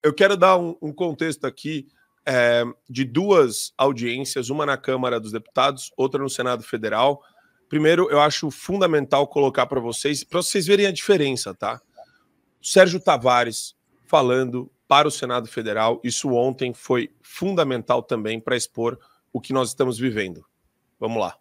eu quero dar um contexto aqui de duas audiências, uma na Câmara dos Deputados, outra no Senado Federal. Primeiro, eu acho fundamental colocar para vocês verem a diferença, tá? Sérgio Tavares falando para o Senado Federal, isso ontem foi fundamental também para expor o que nós estamos vivendo. Vamos lá.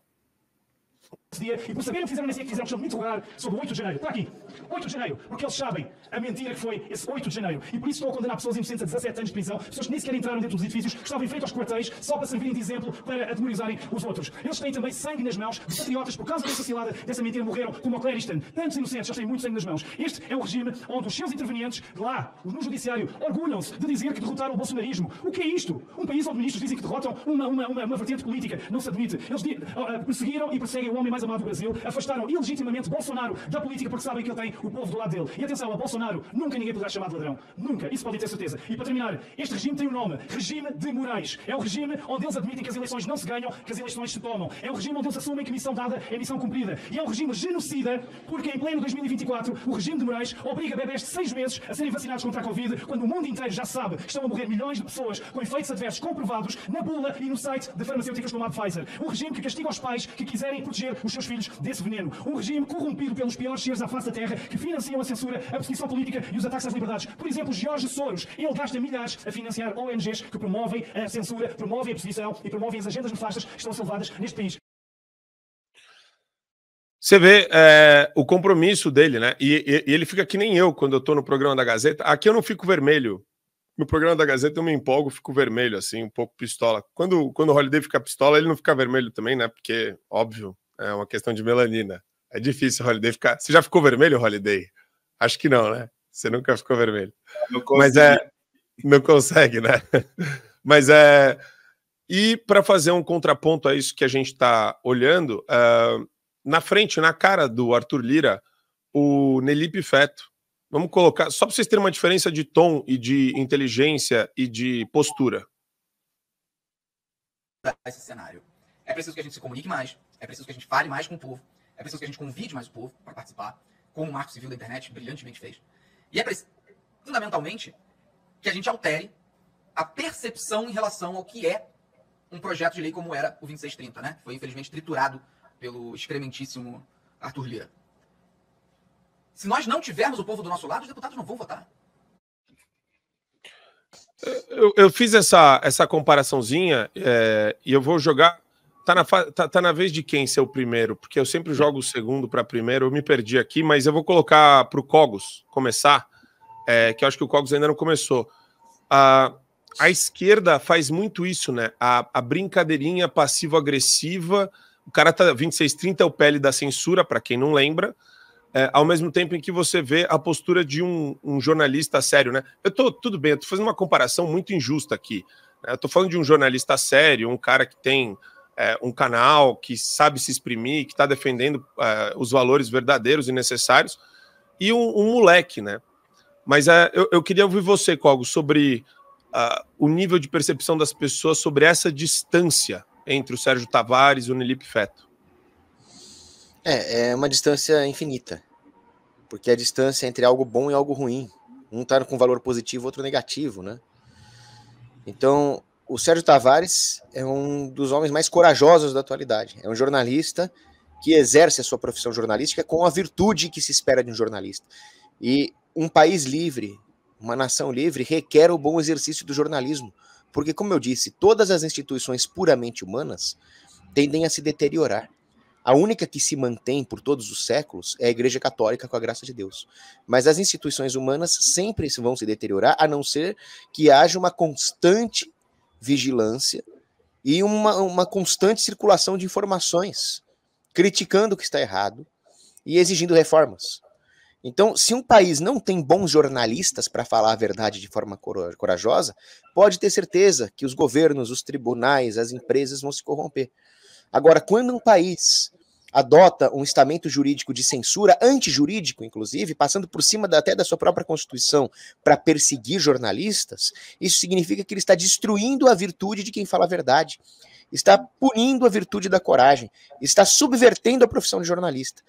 E por saberem o que fizeram nesse dia, que fizeram questão de interrogar sobre o 8 de janeiro. Está aqui, 8 de janeiro, porque eles sabem a mentira que foi esse 8 de janeiro. E por isso estão a condenar pessoas inocentes a 17 anos de prisão, pessoas que nem sequer entraram dentro dos edifícios, que estavam em frente aos quartéis, só para servirem de exemplo para atemorizarem os outros. Eles têm também sangue nas mãos, de patriotas, por causa dessa cilada, dessa mentira, morreram, como o Claire Easton. Tantos inocentes, eles têm muito sangue nas mãos. Este é o regime onde os seus intervenientes, lá, no judiciário, orgulham-se de dizer que derrotaram o bolsonarismo. O que é isto? Um país onde ministros dizem que derrotam uma vertente política. Não se admite. Eles perseguiram e perseguem o homem mais amado do Brasil, afastaram ilegitimamente Bolsonaro da política porque sabem que ele tem o povo do lado dele. E atenção, a Bolsonaro nunca ninguém poderá chamar de ladrão. Nunca. Isso podem ter certeza. E para terminar, este regime tem um nome. Regime de Moraes. É o regime onde eles admitem que as eleições não se ganham, que as eleições se tomam. É o regime onde eles assumem que missão dada é missão cumprida. E é um regime genocida porque em pleno 2024 o regime de Moraes obriga bebés de 6 meses a serem vacinados contra a Covid quando o mundo inteiro já sabe que estão a morrer milhões de pessoas com efeitos adversos comprovados na bula e no site de farmacêuticas como a Pfizer. Um regime que castiga os pais que quiserem proteger os seus filhos desse veneno. Um regime corrompido pelos piores seres à face da Terra que financiam a censura, a perseguição política e os ataques às liberdades. Por exemplo, Jorge Soros. Ele gasta milhares a financiar ONGs que promovem a censura, promovem a perseguição e promovem as agendas nefastas que estão a ser levadas neste país. Você vê o compromisso dele, né? E ele fica que nem eu quando eu tô no programa da Gazeta. Aqui eu não fico vermelho. No programa da Gazeta eu me empolgo, fico vermelho, assim, um pouco pistola. Quando o Holiday fica pistola, ele não fica vermelho também, né? Porque, óbvio, é uma questão de melanina. É difícil o Holiday ficar... Você já ficou vermelho, Holiday? Acho que não, né? Você nunca ficou vermelho. Mas não consegue, né? Mas E para fazer um contraponto a isso que a gente está olhando, na frente, na cara do Arthur Lira, o Nelipe Feto. Vamos colocar, só para vocês terem uma diferença de tom e de inteligência e de postura. Esse cenário. É preciso que a gente se comunique mais, é preciso que a gente fale mais com o povo, é preciso que a gente convide mais o povo para participar, como o Marco Civil da Internet brilhantemente fez. E é preciso, fundamentalmente, que a gente altere a percepção em relação ao que é um projeto de lei como era o 2630, né? Foi, infelizmente, triturado pelo excrementíssimo Arthur Lira. Se nós não tivermos o povo do nosso lado, os deputados não vão votar. Eu fiz essa comparaçãozinha e eu vou jogar... Tá na vez de quem ser o primeiro? Porque eu sempre jogo o segundo para primeiro. Eu me perdi aqui, mas eu vou colocar para o Cogos começar, que eu acho que o Cogos ainda não começou. A esquerda faz muito isso, né? A brincadeirinha passivo-agressiva. O cara tá 2630 é o PL da censura, para quem não lembra. Ao mesmo tempo em que você vê a postura de um jornalista sério, né? Tudo bem, eu tô fazendo uma comparação muito injusta aqui. Né? Eu tô falando de um jornalista sério, um cara que tem um canal, que sabe se exprimir, que está defendendo os valores verdadeiros e necessários, e um moleque, né? Mas eu queria ouvir você, Cogo, sobre o nível de percepção das pessoas sobre essa distância entre o Sérgio Tavares e o Nelipe Feto. É uma distância infinita, porque a distância entre algo bom e algo ruim. Um está com valor positivo, outro negativo, né? Então, o Sérgio Tavares é um dos homens mais corajosos da atualidade. É um jornalista que exerce a sua profissão jornalística com a virtude que se espera de um jornalista. E um país livre, uma nação livre, requer o bom exercício do jornalismo. Porque, como eu disse, todas as instituições puramente humanas tendem a se deteriorar. A única que se mantém por todos os séculos é a Igreja Católica, com a graça de Deus. Mas as instituições humanas sempre vão se deteriorar, a não ser que haja uma constante vigilância e uma constante circulação de informações, criticando o que está errado e exigindo reformas. Então, se um país não tem bons jornalistas para falar a verdade de forma corajosa, pode ter certeza que os governos, os tribunais, as empresas vão se corromper. Agora, quando um país adota um estamento jurídico de censura, antijurídico, inclusive, passando por cima até da sua própria Constituição para perseguir jornalistas, isso significa que ele está destruindo a virtude de quem fala a verdade, está punindo a virtude da coragem, está subvertendo a profissão de jornalista.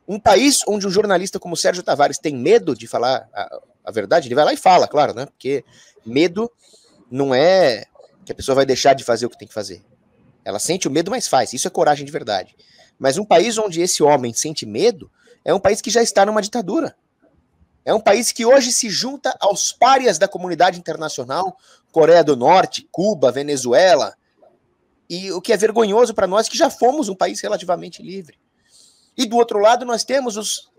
Um país onde um jornalista como Sérgio Tavares tem medo de falar a verdade, ele vai lá e fala, claro, né? Porque medo não é que a pessoa vai deixar de fazer o que tem que fazer. Ela sente o medo, mas faz. Isso é coragem de verdade. Mas um país onde esse homem sente medo é um país que já está numa ditadura. É um país que hoje se junta aos párias da comunidade internacional, Coreia do Norte, Cuba, Venezuela, e o que é vergonhoso para nós que já fomos um país relativamente livre. E do outro lado nós temos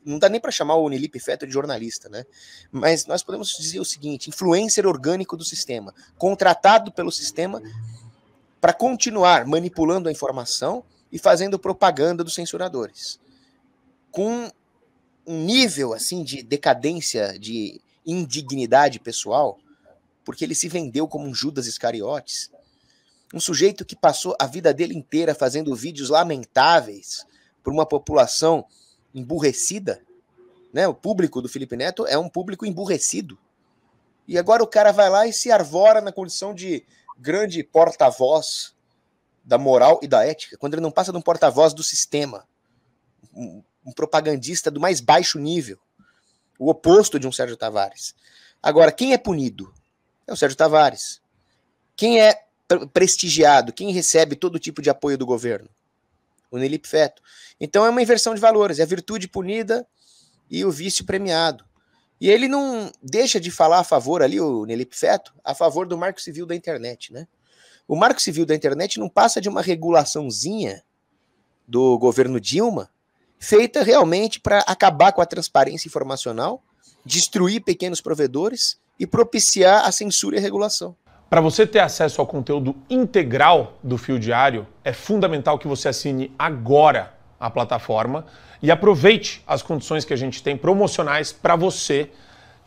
não dá nem para chamar o Nelipe Feto de jornalista, né? Mas nós podemos dizer o seguinte: influencer orgânico do sistema, contratado pelo sistema para continuar manipulando a informação e fazendo propaganda dos censuradores. Com um nível assim de decadência, de indignidade pessoal, porque ele se vendeu como um Judas Iscariotes, um sujeito que passou a vida dele inteira fazendo vídeos lamentáveis para uma população emburrecida, né? O público do Felipe Neto é um público emburrecido. E agora o cara vai lá e se arvora na condição de grande porta-voz da moral e da ética, quando ele não passa de um porta-voz do sistema, um propagandista do mais baixo nível, o oposto de um Sérgio Tavares. Agora, quem é punido? É o Sérgio Tavares. Quem é prestigiado? Quem recebe todo tipo de apoio do governo? O Nelipe Feto. Então é uma inversão de valores, é a virtude punida e o vício premiado. E ele não deixa de falar a favor ali, o Nelipe Feto, a favor do Marco Civil da internet, né? O Marco Civil da internet não passa de uma regulaçãozinha do governo Dilma, feita realmente para acabar com a transparência informacional, destruir pequenos provedores e propiciar a censura e a regulação. Para você ter acesso ao conteúdo integral do Fio Diário, é fundamental que você assine agora a plataforma e aproveite as condições que a gente tem promocionais para você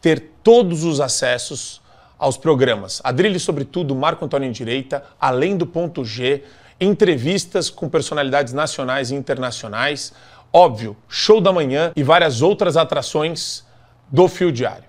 ter todos os acessos aos programas. Adrilho sobre tudo, Marco Antônio em Direita, Além do Ponto G, entrevistas com personalidades nacionais e internacionais, óbvio, Show da Manhã e várias outras atrações do Fio Diário.